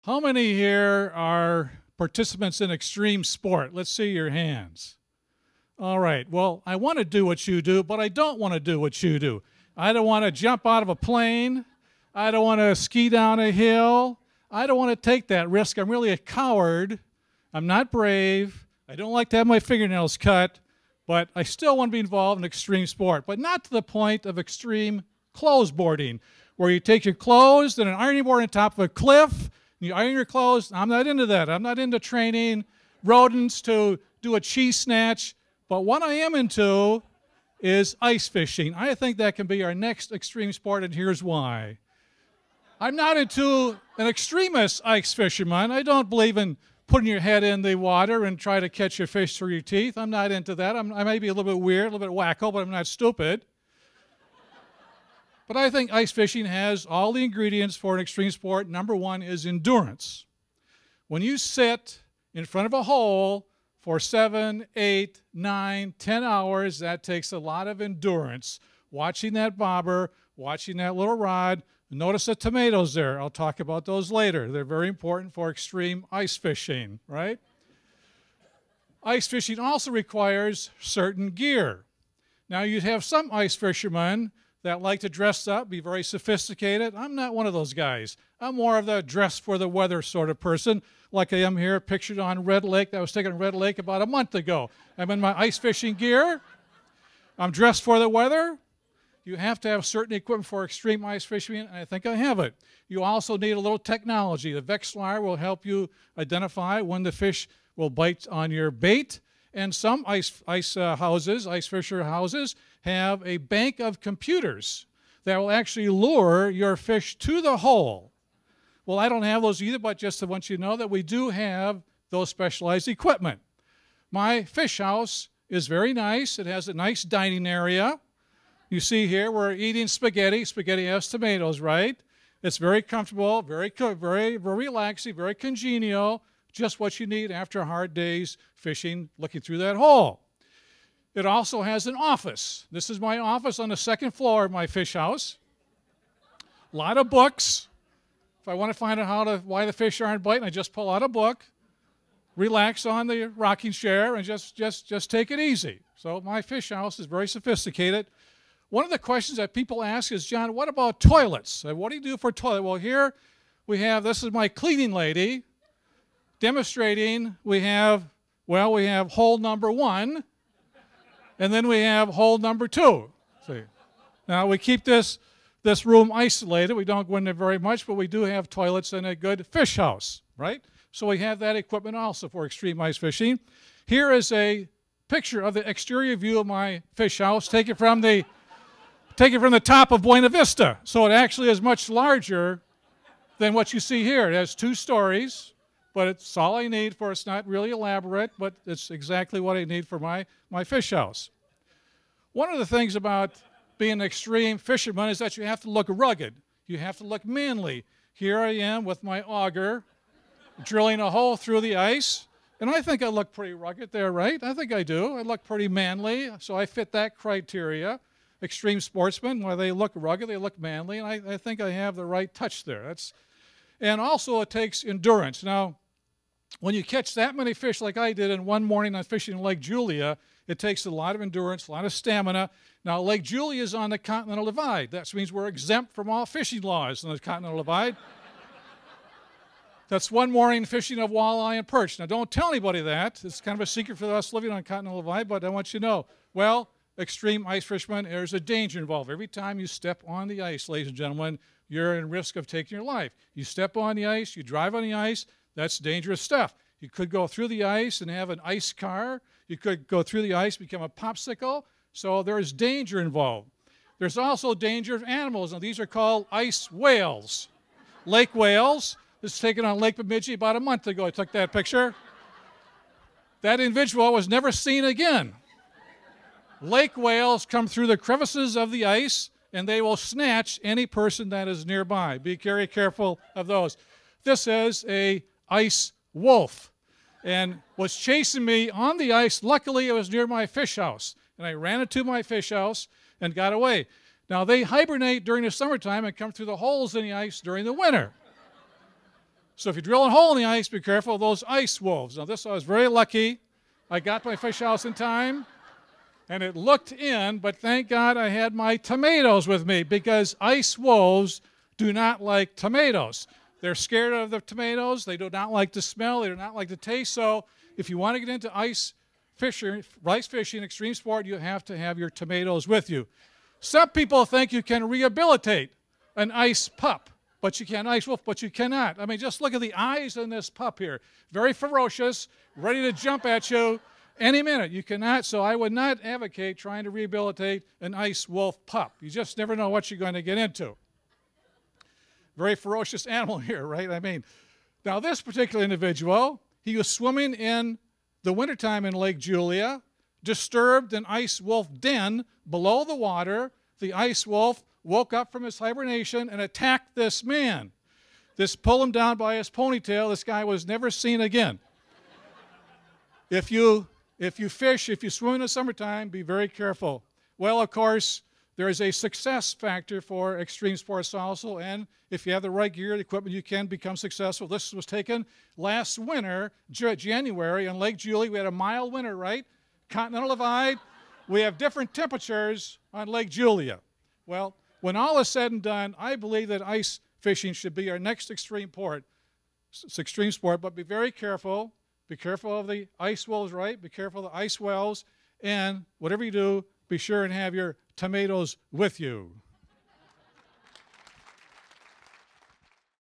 How many here are participants in extreme sport? Let's see your hands. All right. Well, I want to do what you do, but I don't want to do what you do. I don't want to jump out of a plane. I don't want to ski down a hill. I don't want to take that risk. I'm really a coward. I'm not brave. I don't like to have my fingernails cut, but I still want to be involved in extreme sport, but not to the point of extreme clothes boarding, where you take your clothes and an ironing board on top of a cliff, and you iron your clothes. I'm not into that. I'm not into training rodents to do a cheese snatch, but what I am into is ice fishing. I think that can be our next extreme sport, and here's why. I'm not into an extremist ice fisherman. I don't believe in putting your head in the water and try to catch your fish through your teeth. I'm not into that. I may be a little bit weird, a little bit wacko, but I'm not stupid. But I think ice fishing has all the ingredients for an extreme sport. Number one is endurance. When you sit in front of a hole for 7, 8, 9, 10 hours, that takes a lot of endurance. Watching that bobber, watching that little rod. Notice the tomatoes there. I'll talk about those later. They're very important for extreme ice fishing, right? Ice fishing also requires certain gear. Now, you have some ice fishermen that like to dress up, be very sophisticated. I'm not one of those guys. I'm more of the dress for the weather sort of person, like I am here pictured on Red Lake. That was taken on Red Lake about a month ago. I'm in my ice fishing gear. I'm dressed for the weather. You have to have certain equipment for extreme ice fishing, and I think I have it. You also need a little technology. The Vexlar will help you identify when the fish will bite on your bait, and some ice fisher houses, have a bank of computers that will actually lure your fish to the hole. Well, I don't have those either, but just to want you to know that we do have those specialized equipment. My fish house is very nice. It has a nice dining area. You see here, we're eating spaghetti. Spaghetti has tomatoes, right? It's very comfortable, very relaxing, very congenial, just what you need after a hard day's fishing, looking through that hole. It also has an office. This is my office on the second floor of my fish house. A lot of books. If I want to find out why the fish aren't biting, I just pull out a book, relax on the rocking chair, and just take it easy. So my fish house is very sophisticated. One of the questions that people ask is, John, what about toilets? What do you do for toilet? Well, here we have, this is my cleaning lady demonstrating. We have hole number 1, and then we have hole number 2. See? Now, we keep this room isolated. We don't go in there very much, but we do have toilets in a good fish house, right? So we have that equipment also for extreme ice fishing. Here is a picture of the exterior view of my fish house, taken from the top of Buena Vista. So it actually is much larger than what you see here. It has 2 stories, but it's all I need for, it's not really elaborate, but it's exactly what I need for my fish house. One of the things about being an extreme fisherman is that you have to look rugged. You have to look manly. Here I am with my auger, drilling a hole through the ice, and I think I look pretty rugged there, right? I think I do. I look pretty manly, so I fit that criteria. Extreme sportsmen, where they look rugged, they look manly, and I think I have the right touch there. And also it takes endurance. Now, when you catch that many fish like I did in one morning on fishing in Lake Julia, it takes a lot of endurance, a lot of stamina. Now, Lake Julia is on the Continental Divide. That means we're exempt from all fishing laws on the Continental Divide. That's one morning fishing of walleye and perch. Now, don't tell anybody that. It's kind of a secret for us living on Continental Divide, but I want you to know. Well, extreme ice fishermen, there's a danger involved. Every time you step on the ice, ladies and gentlemen, you're in risk of taking your life. You step on the ice, you drive on the ice, that's dangerous stuff. You could go through the ice and have an ice car. You could go through the ice, become a popsicle. So there's danger involved. There's also danger of animals. Now, these are called ice whales. Lake whales. This was taken on Lake Bemidji about a month ago. I took that picture. That individual was never seen again. Lake whales come through the crevices of the ice, and they will snatch any person that is nearby. Be very careful of those. This is a ice wolf, and was chasing me on the ice. Luckily, it was near my fish house, and I ran into my fish house and got away. Now, they hibernate during the summertime and come through the holes in the ice during the winter. So if you drill a hole in the ice, be careful of those ice wolves. Now this, I was very lucky. I got to my fish house in time, and it looked in, but thank God I had my tomatoes with me, because ice wolves do not like tomatoes. They're scared of the tomatoes. They do not like the smell. They do not like the taste. So if you want to get into ice fishing, extreme sport, you have to have your tomatoes with you. Some people think you can rehabilitate an ice pup, but you can ice wolf, but you cannot. I mean, just look at the eyes in this pup here. Very ferocious, ready to jump at you any minute. You cannot, so I would not advocate trying to rehabilitate an ice wolf pup. You just never know what you're going to get into. Very ferocious animal here, right? I mean, now this particular individual, he was swimming in the wintertime in Lake Julia, disturbed an ice wolf den below the water. The ice wolf woke up from his hibernation and attacked this man. This pulled him down by his ponytail. This guy was never seen again. If you fish, if you swim in the summertime, be very careful. Well, of course, there is a success factor for extreme sports also, and if you have the right gear and equipment, you can become successful. This was taken last winter, January, in Lake Julia. We had a mild winter, right? Continental divide. We have different temperatures on Lake Julia. Well, when all is said and done, I believe that ice fishing should be our next extreme sport. It's extreme sport, but be very careful. Be careful of the ice wolves, right? Be careful of the ice wells. And whatever you do, be sure and have your tomatoes with you.